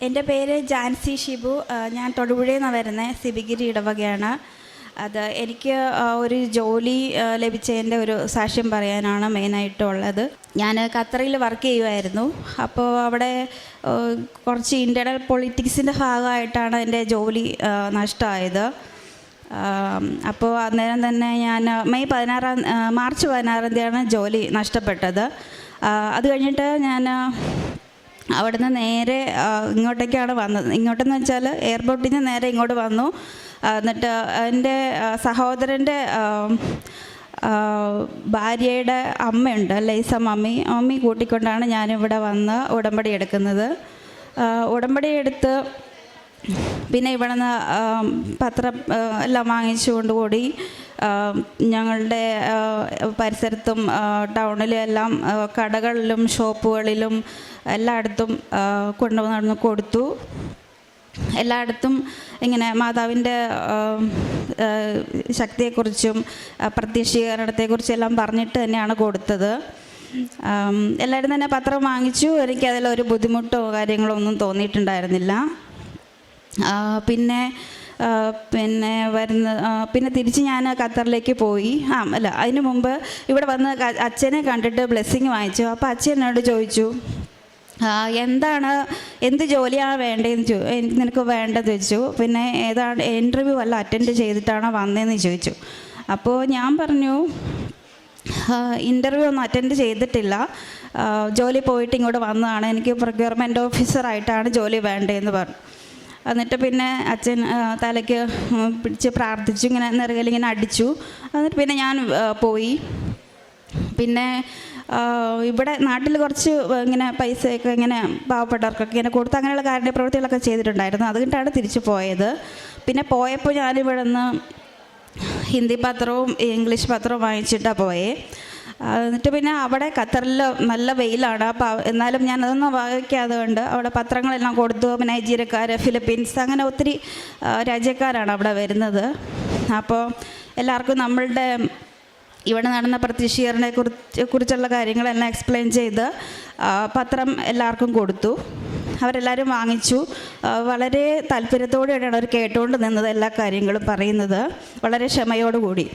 എൻ്റെ പേര് ജാൻസി ഷിബു. ഞാൻ തൊടുപുഴയിൽ നിന്നാണ് വരുന്നത്. സിബിഗിരി ഇടവകയാണ്. അത് എനിക്ക് ഒരു ജോലി ലഭിച്ചതിൻ്റെ ഒരു സാക്ഷ്യം പറയാനാണ് മെയിനായിട്ടുള്ളത്. ഞാൻ ഖത്തറിൽ വർക്ക് ചെയ്യുമായിരുന്നു. അപ്പോൾ അവിടെ കുറച്ച് ഇൻ്റർണൽ പൊളിറ്റിക്സിൻ്റെ ഭാഗമായിട്ടാണ് എൻ്റെ ജോലി നഷ്ടമായത്. അപ്പോൾ അന്നേരം തന്നെ ഞാൻ മാർച്ച് 16 തീയതിയാണ് ജോലി നഷ്ടപ്പെട്ടത്. അത് കഴിഞ്ഞിട്ട് ഞാൻ അവിടുന്ന് നേരെ ഇങ്ങോട്ടേക്കാണ് വന്നത്. ഇങ്ങോട്ടെന്ന് വെച്ചാൽ എയർപോർട്ടിൽ നിന്ന് നേരെ ഇങ്ങോട്ട് വന്നു. എന്നിട്ട് എൻ്റെ സഹോദരൻ്റെ ഭാര്യയുടെ അമ്മയുണ്ട്, ലൈസ മമ്മി കൂട്ടിക്കൊണ്ടാണ് ഞാനിവിടെ വന്ന് ഉടമ്പടി എടുക്കുന്നത്. ഉടമ്പടി എടുത്ത് പിന്നെ ഇവിടെ നിന്ന് പത്രം എല്ലാം വാങ്ങിച്ചുകൊണ്ട് കൂടി ഞങ്ങളുടെ പരിസരത്തും ടൗണിലും എല്ലാം കടകളിലും ഷോപ്പുകളിലും എല്ലായിടത്തും കൊണ്ടുവന്ന് കൊടുത്തു. എല്ലായിടത്തും ഇങ്ങനെ മാതാവിൻ്റെ ശക്തിയെക്കുറിച്ചും പ്രത്യക്ഷീകരണത്തെക്കുറിച്ചും എല്ലാം പറഞ്ഞിട്ട് തന്നെയാണ് കൊടുത്തത്. എല്ലാവരും തന്നെ പത്രം വാങ്ങിച്ചു. എനിക്കതിലൊരു ബുദ്ധിമുട്ടോ കാര്യങ്ങളോ ഒന്നും തോന്നിയിട്ടുണ്ടായിരുന്നില്ല. പിന്നെ തിരിച്ച് ഞാൻ ഖത്തറിലേക്ക് പോയി. അതിന് മുമ്പ് ഇവിടെ വന്ന് അച്ഛനെ കണ്ടിട്ട് ബ്ലെസ്സിങ് വാങ്ങിച്ചു. അപ്പോൾ അച്ഛൻ എന്നോട് ചോദിച്ചു, എന്ത് ജോലിയാണ് വേണ്ടതെന്ന് നിനക്ക് വേണ്ടത് ചോദിച്ചു. പിന്നെ ഏതാണ് ഇൻ്റർവ്യൂ വല്ല അറ്റൻഡ് ചെയ്തിട്ടാണോ വന്നതെന്ന് ചോദിച്ചു. അപ്പോൾ ഞാൻ പറഞ്ഞു, ഇൻ്റർവ്യൂ ഒന്നും അറ്റൻഡ് ചെയ്തിട്ടില്ല, ജോലി പോയിട്ട് ഇങ്ങോട്ട് വന്നതാണ്, എനിക്ക് പ്രൊക്യൂർമെൻറ്റ് ഓഫീസറായിട്ടാണ് ജോലി വേണ്ടതെന്ന് പറഞ്ഞു. എന്നിട്ട് പിന്നെ അച്ഛൻ തലയ്ക്ക് പിടിച്ച് പ്രാർത്ഥിച്ചു, ഇങ്ങനെ നെറുകലിങ്ങനെ അടിച്ചു. എന്നിട്ട് പിന്നെ ഞാൻ പോയി. പിന്നെ ഇവിടെ നാട്ടിൽ കുറച്ച് ഇങ്ങനെ പൈസയൊക്കെ ഇങ്ങനെ പാവപ്പെട്ടവർക്കൊക്കെ ഇങ്ങനെ കൊടുത്ത് അങ്ങനെയുള്ള കാര്യപ്രവൃത്തികളൊക്കെ ചെയ്തിട്ടുണ്ടായിരുന്നു. അതുകൊണ്ടാണ് തിരിച്ചു പോയത്. പിന്നെ പോയപ്പോൾ ഞാനിവിടെ നിന്ന് ഹിന്ദി പത്രവും ഇംഗ്ലീഷ് പത്രവും വാങ്ങിച്ചിട്ടാണ് പോയേ. എന്നിട്ട് പിന്നെ അവിടെ ഖത്തറിൽ നല്ല വെയിലാണ്. അപ്പോൾ എന്നാലും ഞാൻ അതൊന്നും വായിക്കാതെ കൊണ്ട് അവിടെ പത്രങ്ങളെല്ലാം കൊടുത്തു. നൈജീരിയക്കാർ, ഫിലിപ്പീൻസ്, അങ്ങനെ ഒത്തിരി രാജ്യക്കാരാണ് അവിടെ വരുന്നത്. അപ്പോൾ എല്ലാവർക്കും നമ്മളുടെ ഇവിടെ നടന്ന കുറിച്ചുള്ള കാര്യങ്ങളെല്ലാം എക്സ്പ്ലെയിൻ ചെയ്ത് പത്രം എല്ലാവർക്കും കൊടുത്തു. അവരെല്ലാവരും വാങ്ങിച്ചു. വളരെ താല്പര്യത്തോടെയാണ് അവർ കേട്ടുകൊണ്ട് നിന്നത്, എല്ലാ കാര്യങ്ങളും പറയുന്നത് വളരെ ക്ഷമയോടുകൂടി.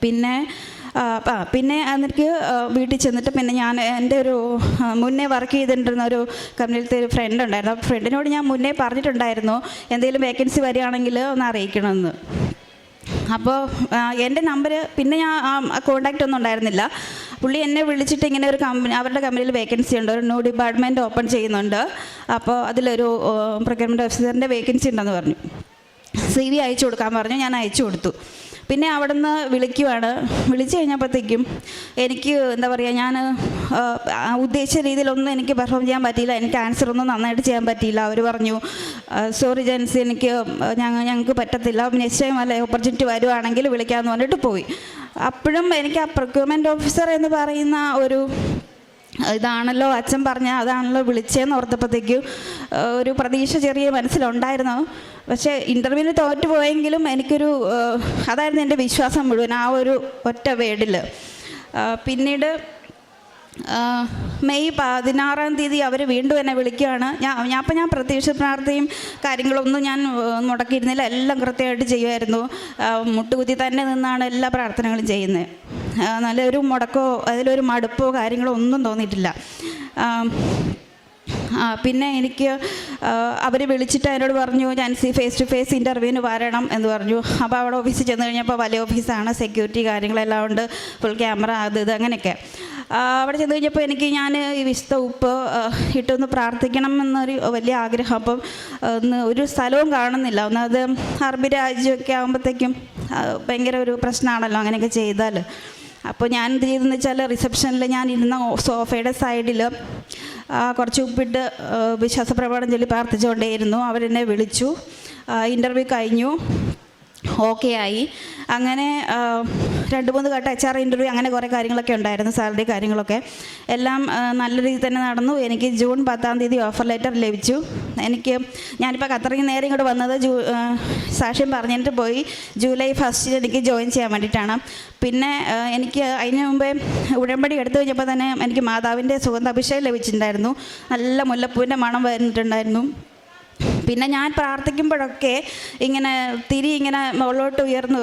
പിന്നെ എനിക്ക് വീട്ടിൽ ചെന്നിട്ട് പിന്നെ ഞാൻ എൻ്റെ ഒരു മുന്നേ വർക്ക് ചെയ്തിട്ടുണ്ടിരുന്ന ഒരു കമ്പനിയിലത്തെ ഒരു ഫ്രണ്ട് ഉണ്ടായിരുന്നു. ആ ഫ്രണ്ടിനോട് ഞാൻ മുന്നേ പറഞ്ഞിട്ടുണ്ടായിരുന്നു, എന്തെങ്കിലും വേക്കൻസി വരികയാണെങ്കിൽ ഒന്ന് അറിയിക്കണമെന്ന്. അപ്പോൾ എൻ്റെ നമ്പർ പിന്നെ ഞാൻ കോണ്ടാക്റ്റ് ഒന്നും ഉണ്ടായിരുന്നില്ല. പുള്ളി എന്നെ വിളിച്ചിട്ട് ഇങ്ങനെ ഒരു അവരുടെ കമ്പനിയിൽ വേക്കൻസി ഉണ്ട്, ഒരു ന്യൂ ഡിപ്പാർട്ട്മെൻറ്റ് ഓപ്പൺ ചെയ്യുന്നുണ്ട്, അപ്പോൾ അതിലൊരു പ്രൊക്യൂർമെൻറ്റ് ഓഫീസറിൻ്റെ വേക്കൻസി ഉണ്ടെന്ന് പറഞ്ഞു. CV അയച്ചു കൊടുക്കാൻ പറഞ്ഞു. ഞാൻ അയച്ചു കൊടുത്തു. പിന്നെ അവിടെ നിന്ന് വിളിച്ചു കഴിഞ്ഞപ്പോഴത്തേക്കും എനിക്ക് എന്താ പറയുക, ഞാൻ ഉദ്ദേശിച്ച രീതിയിലൊന്നും എനിക്ക് പെർഫോം ചെയ്യാൻ പറ്റിയില്ല. എനിക്ക് ആൻസറൊന്നും നന്നായിട്ട് ചെയ്യാൻ പറ്റിയില്ല. അവർ പറഞ്ഞു, സോറി ജെൻസി, ഞങ്ങൾക്ക് പറ്റത്തില്ല, നെക്സ്റ്റ് ടൈം വല്ല ഓപ്പർച്യൂണിറ്റി വരുവാണെങ്കിൽ വിളിക്കാമെന്ന് പറഞ്ഞിട്ട് പോയി. അപ്പോഴും എനിക്ക് ആ പ്രൊക്യൂർമെൻറ്റ് ഓഫീസർ എന്ന് പറയുന്ന ഒരു ഇതാണല്ലോ അച്ഛൻ പറഞ്ഞ അതാണല്ലോ വിളിച്ചതെന്ന് ഓർത്തപ്പോഴത്തേക്കും ഒരു പ്രതീക്ഷ ചെറിയ മനസ്സിലുണ്ടായിരുന്നു. പക്ഷേ ഇൻ്റർവ്യൂവിന് തോറ്റു പോയെങ്കിലും എനിക്കൊരു അതായിരുന്നു എൻ്റെ വിശ്വാസം മുഴുവൻ ആ ഒരു ഒറ്റ വേർഡിൽ. പിന്നീട് മെയ് 16 അവർ വീണ്ടും എന്നെ വിളിക്കുകയാണ്. ഞാൻ പ്രത്യക്ഷ പ്രാർത്ഥനയും കാര്യങ്ങളൊന്നും ഞാൻ മുടക്കിയിരുന്നില്ല, എല്ലാം കൃത്യമായിട്ട് ചെയ്യുമായിരുന്നു. മുട്ടുകുത്തി തന്നെ നിന്നാണ് എല്ലാ പ്രാർത്ഥനകളും ചെയ്യുന്നത്. നല്ലൊരു മുടക്കോ അതിലൊരു മടുപ്പോ കാര്യങ്ങളോ ഒന്നും തോന്നിയിട്ടില്ല. പിന്നെ എനിക്ക് അവർ വിളിച്ചിട്ട് എന്നോട് പറഞ്ഞു, ജാൻസി ഫേസ് ടു ഫേസ് ഇൻ്റർവ്യൂവിന് വരണം എന്ന് പറഞ്ഞു. അപ്പോൾ അവിടെ ഓഫീസിൽ ചെന്ന് കഴിഞ്ഞപ്പോൾ വലിയ ഓഫീസാണ്, സെക്യൂരിറ്റി കാര്യങ്ങളെല്ലാം ഉണ്ട്, ഫുൾ ക്യാമറ ഇത് അങ്ങനെയൊക്കെ. അവിടെ ചെന്ന് കഴിഞ്ഞപ്പോൾ ഞാൻ ഈ വിശുദ്ധ ഉപ്പ് ഇട്ടൊന്ന് പ്രാർത്ഥിക്കണം എന്നൊരു വലിയ ആഗ്രഹം. അപ്പം ഒരു സ്ഥലവും കാണുന്നില്ല. ഒന്നത് അറബി രാജ്യമൊക്കെ ആകുമ്പോഴത്തേക്കും ഭയങ്കര ഒരു പ്രശ്നമാണല്ലോ അങ്ങനെയൊക്കെ ചെയ്താൽ. അപ്പോൾ ഞാൻ എന്ത് ചെയ്തെന്ന് വെച്ചാൽ, റിസപ്ഷനിൽ ഞാൻ ഇരുന്ന സോഫയുടെ സൈഡിൽ കുറച്ച് ഉപ്പിട്ട് വിശ്വാസപ്രമാണം ചൊല്ലി പ്രാർത്ഥിച്ചുകൊണ്ടേയിരുന്നു. അവരെന്നെ വിളിച്ചു. ഇൻ്റർവ്യൂ കഴിഞ്ഞു, ഓക്കെ ആയി. അങ്ങനെ 2-3 ഘട്ടം HR ഇൻ്റർവ്യൂ അങ്ങനെ കുറേ കാര്യങ്ങളൊക്കെ ഉണ്ടായിരുന്നു, സാലറി കാര്യങ്ങളൊക്കെ എല്ലാം നല്ല രീതിയിൽ തന്നെ നടന്നു. എനിക്ക് ജൂൺ 10-ാം തീയതി ഓഫർ ലെറ്റർ ലഭിച്ചു. ഞാനിപ്പോൾ ഖത്തറിൽ നിന്ന് നേരെ ഇങ്ങോട്ട് വന്നത് സാക്ഷ്യം പറഞ്ഞിട്ട് പോയി ജൂലൈ 1 എനിക്ക് ജോയിൻ ചെയ്യാൻ വേണ്ടിയിട്ടാണ്. പിന്നെ എനിക്ക് അതിന് മുമ്പേ ഉടമ്പടി എടുത്തു കഴിഞ്ഞപ്പോൾ തന്നെ എനിക്ക് മാതാവിൻ്റെ സുഗന്ധാഭിഷേകം ലഭിച്ചിട്ടുണ്ടായിരുന്നു. നല്ല മുല്ലപ്പൂവിൻ്റെ മണം വരുന്നിട്ടുണ്ടായിരുന്നു. പിന്നെ ഞാൻ പ്രാർത്ഥിക്കുമ്പോഴൊക്കെ ഇങ്ങനെ തിരി ഇങ്ങനെ മുകളിലോട്ട് ഉയർന്നു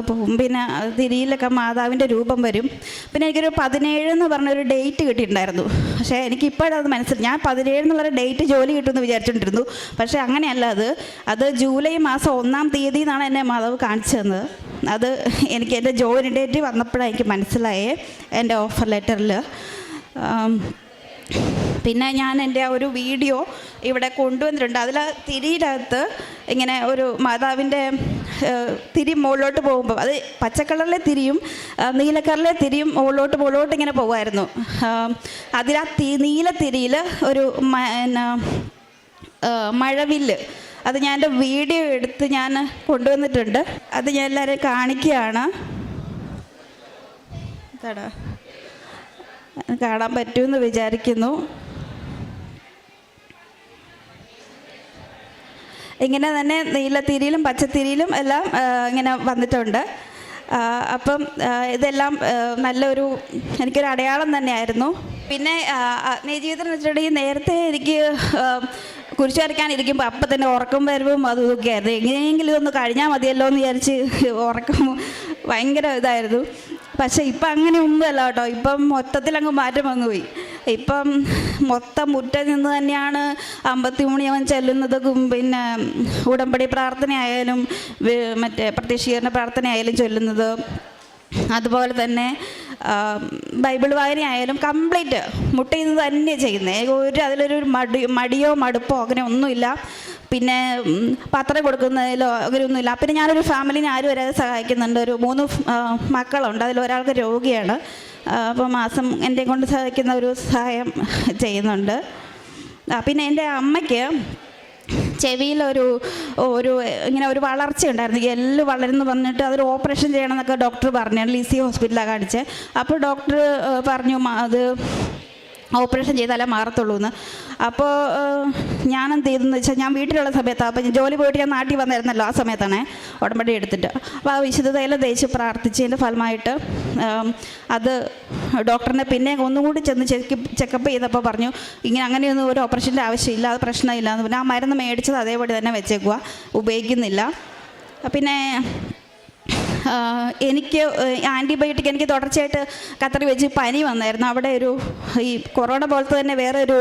പോകും. പിന്നെ തിരിയിലൊക്കെ മാതാവിൻ്റെ രൂപം വരും. പിന്നെ എനിക്കൊരു 17 എന്ന് പറഞ്ഞൊരു ഡേറ്റ് കിട്ടിയിട്ടുണ്ടായിരുന്നു. പക്ഷേ എനിക്കിപ്പോഴത് മനസ്സിലായി. ഞാൻ 17 എന്നുള്ളൊരു ഡേറ്റ് ജോലി കിട്ടുമെന്ന് വിചാരിച്ചുകൊണ്ടിരുന്നു. പക്ഷേ അങ്ങനെയല്ല, അത് ജൂലൈ മാസം 1-ാം തീയതി എന്നാണ് എന്നെ മാതാവ് കാണിച്ചു തന്നത്. അത് എനിക്ക് എൻ്റെ ജോയിൻ ഡേറ്റ് വന്നപ്പോഴാണ് എനിക്ക് മനസ്സിലായേ എൻ്റെ ഓഫർ ലെറ്ററിൽ. പിന്നെ ഞാൻ എൻ്റെ ഒരു വീഡിയോ ഇവിടെ കൊണ്ടുവന്നിട്ടുണ്ട്. അതിൽ തിരിയിനകത്ത് ഇങ്ങനെ ഒരു മാതാവിൻ്റെ തിരി മുകളിലോട്ട് പോകുമ്പോൾ അത് പച്ചക്കളറിലെ തിരിയും നീലക്കറിലെ തിരിയും മുകളിലോട്ട് ഇങ്ങനെ പോകുമായിരുന്നു. അതിൽ നീലത്തിരിയിൽ ഒരു മഴവില്ല്, അത് ഞാൻ എൻ്റെ വീഡിയോ എടുത്ത് ഞാൻ കൊണ്ടുവന്നിട്ടുണ്ട്. അത് ഞാൻ എല്ലാവരെയും കാണിക്കുകയാണ്. കാണാൻ പറ്റുമെന്ന് വിചാരിക്കുന്നു. ഇങ്ങനെ തന്നെ നീലത്തിരിയിലും പച്ചത്തിരിയിലും എല്ലാം ഇങ്ങനെ വന്നിട്ടുണ്ട്. അപ്പം ഇതെല്ലാം നല്ലൊരു എനിക്കൊരു അടയാളം തന്നെയായിരുന്നു. പിന്നെ ജീവിതം എന്ന് വെച്ചിട്ടുണ്ടെങ്കിൽ നേരത്തെ എനിക്ക് കുരിശ് വരയ്ക്കാനിരിക്കുമ്പോൾ അപ്പം തന്നെ ഉറക്കം വരവും അതൊക്കെ ആയിരുന്നു. എങ്ങനെയെങ്കിലും ഇതൊന്ന് കഴിഞ്ഞാൽ മതിയല്ലോ എന്ന് വിചാരിച്ച് ഉറക്കം ഭയങ്കര ഇതായിരുന്നു. പക്ഷേ ഇപ്പം അങ്ങനെ ഒന്നുമല്ല കേട്ടോ. ഇപ്പം മൊത്തത്തിലങ്ങ് മാറ്റം വന്നു പോയി. ഇപ്പം മൊത്തം മുറ്റം നിന്ന് തന്നെയാണ് 50 മണിയാവൻ ചെല്ലുന്നതും പിന്നെ ഉടമ്പടി പ്രാർത്ഥനയായാലും മറ്റേ പ്രത്യക്ഷീകരണ പ്രാർത്ഥനയായാലും ചൊല്ലുന്നത്. അതുപോലെ തന്നെ ബൈബിൾ വായനയായാലും കംപ്ലീറ്റ് മുട്ടയിൽ നിന്ന് തന്നെ ചെയ്യുന്നത്. അതിലൊരു മടിയോ മടുപ്പോ അങ്ങനെ ഒന്നുമില്ല. പിന്നെ പത്രം കൊടുക്കുന്നതിലോ അങ്ങനെയൊന്നുമില്ല. പിന്നെ ഞാനൊരു ഫാമിലിനെ ആരും വരാതെ സഹായിക്കുന്നുണ്ട്. ഒരു 3 മക്കളുണ്ട്. അതിലൊരാൾക്ക് രോഗിയാണ്. അപ്പോൾ മാസം എന്നെ കൊണ്ട് സഹായിക്കുന്ന ഒരു സഹായം ചെയ്യുന്നുണ്ട്. പിന്നെ എൻ്റെ അമ്മയ്ക്ക് ചെവിയിലൊരു ഇങ്ങനെ ഒരു വളർച്ച ഉണ്ടായിരുന്നു. എല്ല് വളരുന്നു പറഞ്ഞിട്ട് അതൊരു ഓപ്പറേഷൻ ചെയ്യണമെന്നൊക്കെ ഡോക്ടർ പറഞ്ഞു. ലിസി ഹോസ്പിറ്റലാണ് കാണിച്ചത്. അപ്പോൾ ഡോക്ടർ പറഞ്ഞു അത് ഓപ്പറേഷൻ ചെയ്താലേ മാറത്തുള്ളൂ എന്ന്. അപ്പോൾ ഞാൻ എന്ത് ചെയ്തെന്ന് വെച്ചാൽ ഞാൻ വീട്ടിലുള്ള സമയത്താണ്. അപ്പോൾ ജോലി പോയിട്ട് ഞാൻ നാട്ടിൽ വന്നിരുന്നല്ലോ, ആ സമയത്താണ് ഉടമ്പടി എടുത്തിട്ട്. അപ്പോൾ ആ വിശുദ്ധതയിലും തേച്ച് പ്രാർത്ഥിച്ചതിൻ്റെ ഫലമായിട്ട് അത് ഡോക്ടറിനെ പിന്നെ ഒന്നുകൂടി ചെന്ന് ചെക്കപ്പ് ചെയ്തപ്പോൾ പറഞ്ഞു ഇങ്ങനെ അങ്ങനെയൊന്നും ഒരു ഓപ്പറേഷൻ്റെ ആവശ്യമില്ല, അത് പ്രശ്നമില്ല എന്ന് പറഞ്ഞു. ആ മരുന്ന് മേടിച്ചത് അതേപടി തന്നെ വെച്ചേക്കുക, ഉപയോഗിക്കുന്നില്ല. പിന്നെ എനിക്ക് ആൻറ്റിബയോട്ടിക് എനിക്ക് തുടർച്ചയായിട്ട് ഖത്തറിൽ വെച്ച് പനി വന്നായിരുന്നു. അവിടെ ഈ കൊറോണ പോലത്തെ തന്നെ വേറെ ഒരു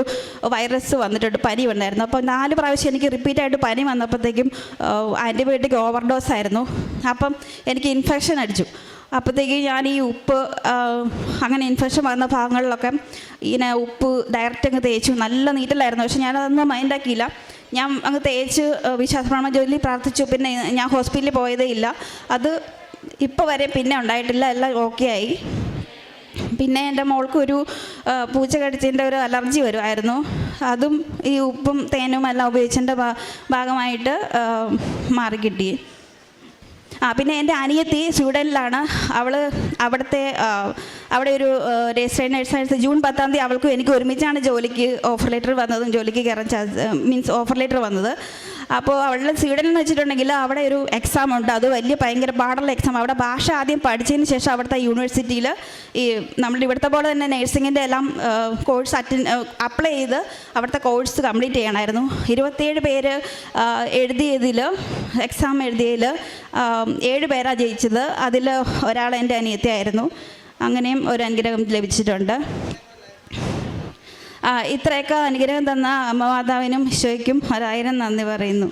വൈറസ് വന്നിട്ടുണ്ട്, പനി വന്നായിരുന്നു. അപ്പോൾ 4 പ്രാവശ്യം എനിക്ക് റിപ്പീറ്റായിട്ട് പനി വന്നപ്പോഴത്തേക്കും ആൻറ്റിബയോട്ടിക് ഓവർഡോസ് ആയിരുന്നു. അപ്പം എനിക്ക് ഇൻഫെക്ഷൻ അടിച്ചു. അപ്പോഴത്തേക്ക് ഞാൻ ഈ ഉപ്പ് അങ്ങനെ ഇൻഫെക്ഷൻ വന്ന ഭാഗങ്ങളിലൊക്കെ ഇങ്ങനെ ഉപ്പ് ഡയറക്റ്റ് അങ്ങ് തേച്ചു. നല്ല നീറ്റലായിരുന്നു. പക്ഷെ ഞാനതൊന്നും മൈൻഡാക്കിയില്ല. ഞാൻ അങ്ങ് തേച്ച് വിശ്വാസപ്രമാണം ചൊല്ലി പ്രാർത്ഥിച്ചു. പിന്നെ ഞാൻ ഹോസ്പിറ്റലിൽ പോയതേ ഇല്ല. അത് ഇപ്പോൾ വരെ പിന്നെ ഉണ്ടായിട്ടില്ല, എല്ലാം ഓക്കെ ആയി. പിന്നെ എൻ്റെ മോൾക്കൊരു പൂച്ച കടിച്ചതിൻ്റെ ഒരു അലർജി വരുമായിരുന്നു. അതും ഈ ഉപ്പും തേനും എല്ലാം ഉപയോഗിച്ചതിൻ്റെ ഭാഗമായിട്ട് മാറിക്കിട്ടി. പിന്നെ എൻ്റെ അനിയത്തി സ്വീഡനിലാണ്. അവിടെ ഒരു രജിസ്റ്റേർഡ് നഴ്സായിട്ട് ജൂൺ 10-ാം തീയതി അവൾക്കും എനിക്ക് ഒരുമിച്ചാണ് ജോലിക്ക് ഓഫർ ലെറ്റർ വന്നതും ജോലിക്ക് കയറാൻ ഓഫർ ലെറ്റർ വന്നത്. അപ്പോൾ അവളുടെ സ്വീഡനിൽ എന്ന് വെച്ചിട്ടുണ്ടെങ്കിൽ അവിടെ ഒരു എക്സാം ഉണ്ട്. അത് ഭയങ്കര പാടുള്ള എക്സാം. അവിടെ ഭാഷ ആദ്യം പഠിച്ചതിന് ശേഷം അവിടുത്തെ യൂണിവേഴ്സിറ്റിയിൽ ഈ നമ്മുടെ ഇവിടുത്തെ പോലെ തന്നെ നഴ്സിങ്ങിൻ്റെ എല്ലാം കോഴ്സ് അപ്ലൈ ചെയ്ത് അവിടുത്തെ കോഴ്സ് കംപ്ലീറ്റ് ചെയ്യണമായിരുന്നു. 27 പേര് എക്സാം എഴുതിയതിൽ 7 പേരാണ് ജയിച്ചത്. അതിൽ ഒരാൾ എൻ്റെ അനിയത്തിയായിരുന്നു. അങ്ങനെയും ഒരു അനുഗ്രഹം ലഭിച്ചിട്ടുണ്ട്. ഇത്രയൊക്കെ അനുഗ്രഹം തന്ന അമ്മ മാതാവിനും ഈശോയ്ക്കും 1000 നന്ദി പറയുന്നു.